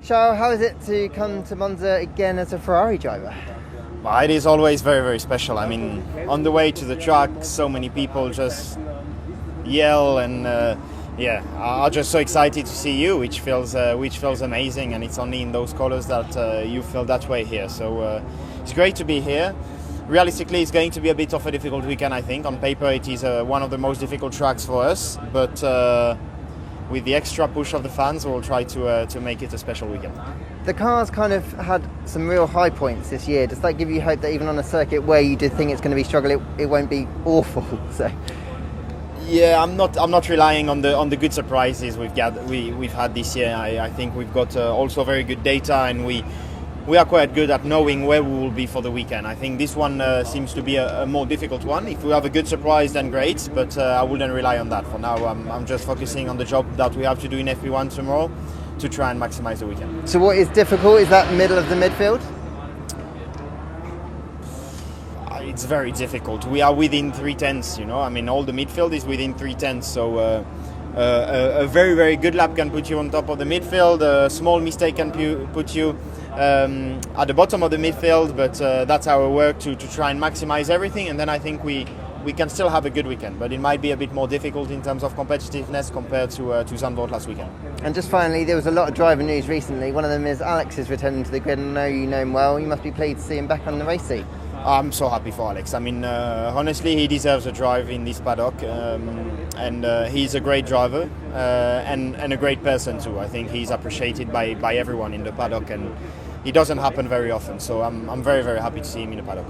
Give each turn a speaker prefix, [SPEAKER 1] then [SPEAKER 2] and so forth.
[SPEAKER 1] Charles, how is it to come to Monza again as a Ferrari driver?
[SPEAKER 2] Well, it is always very, very special. I mean, on the way to the track, so many people just yell and are just so excited to see you, which feels amazing. And it's only in those colors that you feel that way here. So it's great to be here. Realistically, it's going to be a bit of a difficult weekend, I think. On paper, it is one of the most difficult tracks for us, but with the extra push of the fans, we'll try to make it a special weekend.
[SPEAKER 1] The car's kind of had some real high points this year. Does that give you hope that even on a circuit where you did think it's going to be struggle, it won't be awful? So.
[SPEAKER 2] Yeah, I'm not relying on the good surprises we've had this year. I think we've got also very good data, and we are quite good at knowing where we will be for the weekend. I think this one seems to be a more difficult one. If we have a good surprise, then great, but I wouldn't rely on that. For now, I'm just focusing on the job that we have to do in FP1 tomorrow to try and maximize the weekend.
[SPEAKER 1] So what is difficult? Is that middle of the midfield?
[SPEAKER 2] It's very difficult. We are within 3/10, you know. I mean, all the midfield is within 3/10, so a very, very good lap can put you on top of the midfield. A small mistake can put you at the bottom of the midfield, but that's our work to try and maximize everything, and then I think we can still have a good weekend, but it might be a bit more difficult in terms of competitiveness compared to Zandvoort last weekend.
[SPEAKER 1] And just finally, there was a lot of driver news recently. One of them is Alex is returning to the grid. I know you know him well. You must be pleased to see him back on the race seat.
[SPEAKER 2] I'm so happy for Alex. I mean, honestly, he deserves a drive in this paddock, and he's a great driver and a great person too. I think he's appreciated by everyone in the paddock, and it doesn't happen very often. So I'm very, very happy to see him in the paddock.